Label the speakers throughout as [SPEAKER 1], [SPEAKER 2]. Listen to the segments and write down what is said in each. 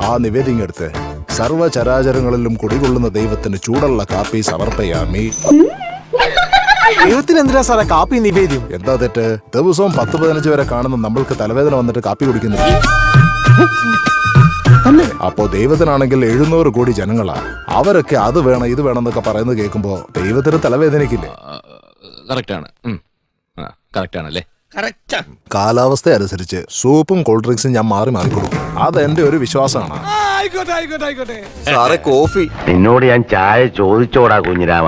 [SPEAKER 1] ആ നിവേദ്യം എടുത്ത് സർവ്വചരാചരങ്ങളിലും കുടികൊള്ളുന്ന ദൈവത്തിന് ചൂടുള്ള കാപ്പി സമർപ്പയാമി.
[SPEAKER 2] ദൈവത്തിന് എന്തിനാ സാറേ കാപ്പി നിവേദ്യം?
[SPEAKER 1] എന്താ തെറ്റ്? ദിവസവും 10-15 വരെ കാണുന്ന നമ്മൾക്ക് തലവേദന വന്നിട്ട് കാപ്പി കുടിക്കുന്നില്ല. അപ്പോ ദൈവത്തിനാണെങ്കിൽ 700 കോടി ജനങ്ങളാ. അവരൊക്കെ അത് വേണം ഇത് വേണം എന്നൊക്കെ പറയുന്നത് കേൾക്കുമ്പോ ദൈവത്തിന് തലവേദനയ്ക്കില്ലേ? കാലാവസ്ഥ അനുസരിച്ച് സൂപ്പും കൂൾ ഡ്രിങ്ക്സും ഞാൻ മാറി കൊടുക്കും. അതെന്റെ ഒരു വിശ്വാസമാണ്.
[SPEAKER 2] സാറേ കോഫി.
[SPEAKER 3] നിന്നോട് ഞാൻ ചായ ചോദിച്ചോടാ കുഞ്ഞിരാമ,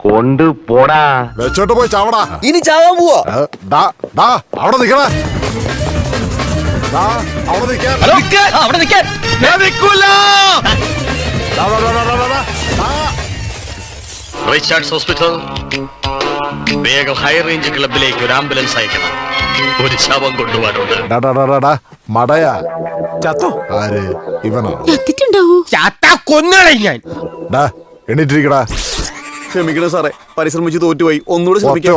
[SPEAKER 3] കൊണ്ടുപോടാ.
[SPEAKER 1] വെച്ചോട്ട് പോയി ചാവടാ.
[SPEAKER 2] ഇനി ചാവാൻ പോവാ.
[SPEAKER 1] അവിടെ നിക്കണേ.
[SPEAKER 4] റിച്ചാർഡ്സ് ഹോസ്പിറ്റൽ, വേഗം ഹൈ റേഞ്ച് ക്ലബിലേക്ക് ഒരു ആംബുലൻസ് അയക്കണം. ഒരു ശവം കൊണ്ടുപോകാനുണ്ട്.
[SPEAKER 1] മടയാ
[SPEAKER 2] ചത്തോ?
[SPEAKER 1] ആര്? ഇവനോ?
[SPEAKER 2] ഞാൻ
[SPEAKER 1] എണീറ്റിരിക്കടാ.
[SPEAKER 2] ക്ഷമിക്കണം സാറേ, പരിശ്രമിച്ച് തോറ്റുപോയി. ഒന്നുകൂടെ ശ്രമിക്കാം.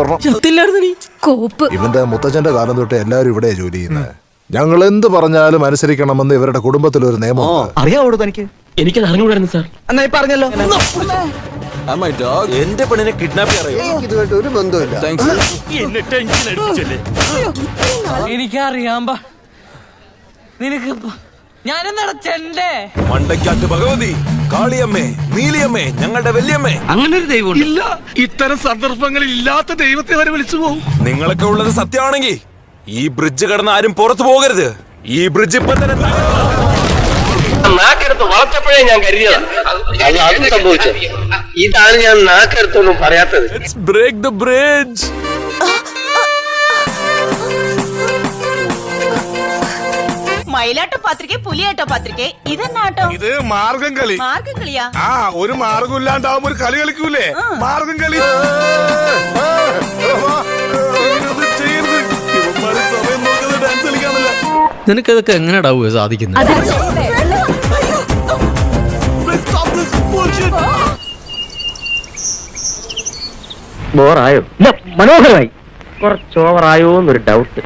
[SPEAKER 1] ഇവന്റെ മുത്തച്ഛന്റെ കാലം തൊട്ട് എല്ലാവരും ഇവിടെ ജോലി ചെയ്യുന്നത്. ഞങ്ങൾ എന്ത് പറഞ്ഞാലും അനുസരിക്കണമെന്ന് ഇവരുടെ കുടുംബത്തിലൊരു നിയമം.
[SPEAKER 2] അറിയാവോ തനിക്ക്?
[SPEAKER 4] എനിക്കത് അറിഞ്ഞുകൂടായിരുന്നു സാർ.
[SPEAKER 2] എന്നായി പറഞ്ഞല്ലോ. എന്റെ പെണ്ണിനെ കിഡ്നാപ്പ് ചെയ്യാറിയോ? ഒരു ബന്ധമില്ല.
[SPEAKER 5] എനിക്കറിയാം. നിനക്ക് ഞാനെന്നടച്ചെന്റെ
[SPEAKER 6] മണ്ടയ്ക്കാറ്റ് ഭഗവതി, കാളിയമ്മേ, നീലിയമ്മേ, ഞങ്ങളുടെ വല്യമ്മേ.
[SPEAKER 4] അങ്ങനെ ഒരു ദൈവം
[SPEAKER 6] ഇല്ല. ഇത്തരം സന്ദർഭങ്ങളിൽ ഇല്ലാത്ത ദൈവത്തെ വരെ വിളിച്ചു പോകും. നിങ്ങളൊക്കെ ഉള്ളത് സത്യമാണെങ്കിൽ ഈ ബ്രിഡ്ജ് കടന്ന് ആരും പുറത്തു പോകരുത്. ഈ ബ്രിഡ്ജ് ഇപ്പൊ തന്നെ
[SPEAKER 3] നാക്കെടുത്ത് വളർച്ചപ്പോഴേ ഞാൻ കരുതിയതാണ് സംഭവിച്ചത്. ഇതാണ് ഞാൻ നാക്കെടുത്തൊന്നും പറയാത്തത്.
[SPEAKER 6] Break the bridge.
[SPEAKER 7] മയിലാട്ട പത്രിക, പുലിയാട്ട പത്രിക, ഇതെന്നാട്ടോ?
[SPEAKER 6] ഇത് മാർഗം കളി.
[SPEAKER 7] മാർഗം കളിയാ?
[SPEAKER 6] ഒരു മാർഗം ഇല്ലാണ്ടാവുമ്പോ ഒരു കളി കളിക്കൂലേ, മാർഗം കളി. ഡാൻസ് കളിക്കാണല്ലോ.
[SPEAKER 5] നിനക്കതൊക്കെ എങ്ങനെയാടാവുക സാധിക്കുന്നത്?
[SPEAKER 3] ബോറായോ? മനോഹരമായി. കുറച്ച് ഓവറായോ എന്നൊരു ഡൗട്ട്.